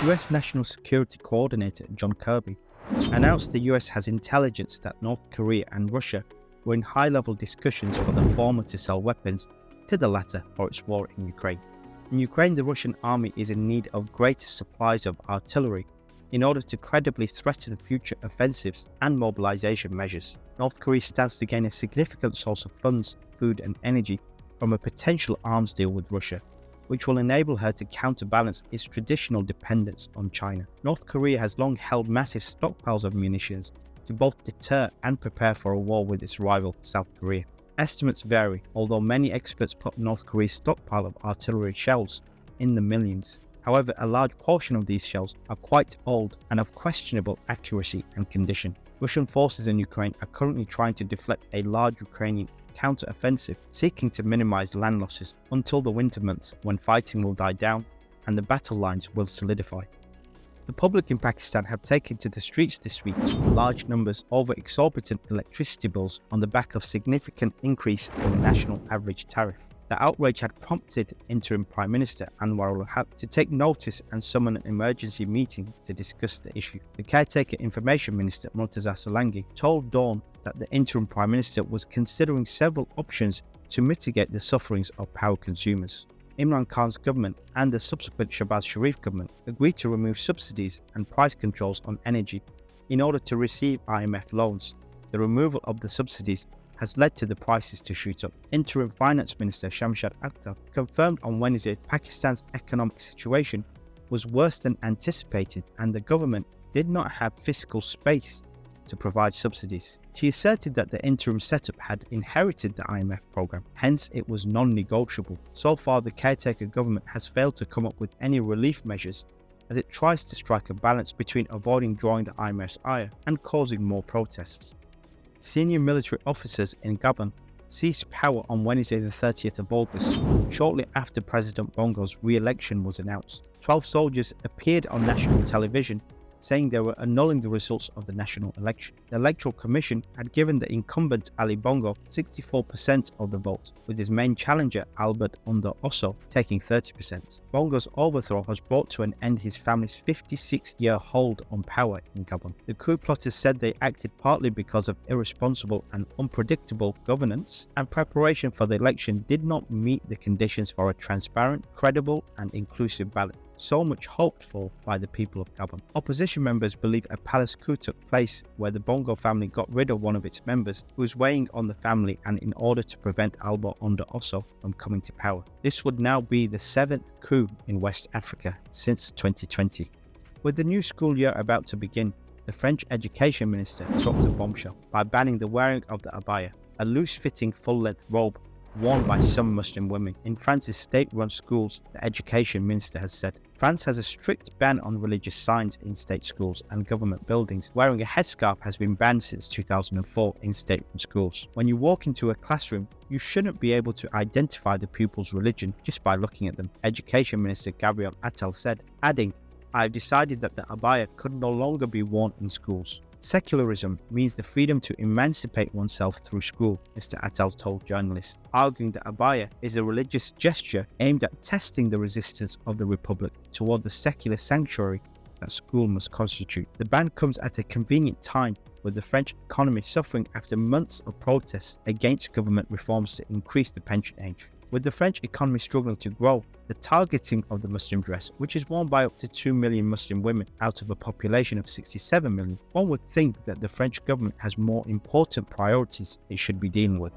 US National Security Coordinator John Kirby announced the US has intelligence that North Korea and Russia were in high-level discussions for the former to sell weapons to the latter for its war in Ukraine. In Ukraine, the Russian army is in need of greater supplies of artillery in order to credibly threaten future offensives and mobilization measures. North Korea stands to gain a significant source of funds, food and energy from a potential arms deal with Russia, which will enable her to counterbalance its traditional dependence on China. North Korea has long held massive stockpiles of munitions to both deter and prepare for a war with its rival, South Korea. Estimates vary, although many experts put North Korea's stockpile of artillery shells in the millions. However, a large portion of these shells are quite old and of questionable accuracy and condition. Russian forces in Ukraine are currently trying to deflect a large Ukrainian counter-offensive, seeking to minimize land losses until the winter months when fighting will die down and the battle lines will solidify. The public in Pakistan have taken to the streets this week in large numbers over exorbitant electricity bills on the back of significant increase in the national average tariff. The outrage had prompted Interim Prime Minister Anwar al-Haq to take notice and summon an emergency meeting to discuss the issue. The caretaker Information Minister Murtaza Solanki told Dawn that the Interim Prime Minister was considering several options to mitigate the sufferings of power consumers. Imran Khan's government and the subsequent Shahbaz Sharif government agreed to remove subsidies and price controls on energy in order to receive IMF loans. The removal of the subsidies has led to the prices to shoot up. Interim Finance Minister Shamshad Akhtar confirmed on Wednesday Pakistan's economic situation was worse than anticipated and the government did not have fiscal space to provide subsidies. She asserted that the interim setup had inherited the IMF program, hence it was non-negotiable. So far, the caretaker government has failed to come up with any relief measures as it tries to strike a balance between avoiding drawing the IMF's ire and causing more protests. Senior military officers in Gabon seized power on Wednesday the 30th of August, shortly after President Bongo's re-election was announced. 12 soldiers appeared on national television saying they were annulling the results of the national election. The Electoral Commission had given the incumbent Ali Bongo 64% of the vote, with his main challenger Albert Under Osso taking 30%. Bongo's overthrow has brought to an end his family's 56-year hold on power in Gabon. The coup plotters said they acted partly because of irresponsible and unpredictable governance, and preparation for the election did not meet the conditions for a transparent, credible and inclusive ballot, so much hoped for by the people of Gabon. Opposition members believe a palace coup took place where the Bongo family got rid of one of its members who was weighing on the family and in order to prevent Albert Under Osso from coming to power. This would now be the 7th coup in West Africa since 2020. With the new school year about to begin, the French education minister dropped a bombshell by banning the wearing of the abaya, a loose-fitting full-length robe worn by some Muslim women. In France's state-run schools, the education minister has said, France has a strict ban on religious signs in state schools and government buildings. Wearing a headscarf has been banned since 2004 in state-run schools. When you walk into a classroom, you shouldn't be able to identify the pupil's religion just by looking at them, Education Minister Gabriel Attal said, adding, I have decided that the abaya could no longer be worn in schools. Secularism means the freedom to emancipate oneself through school, Mr. Attal told journalists, arguing that abaya is a religious gesture aimed at testing the resistance of the Republic toward the secular sanctuary that school must constitute. The ban comes at a convenient time with the French economy suffering after months of protests against government reforms to increase the pension age. With the French economy struggling to grow, the targeting of the Muslim dress, which is worn by up to 2 million Muslim women out of a population of 67 million, one would think that the French government has more important priorities it should be dealing with.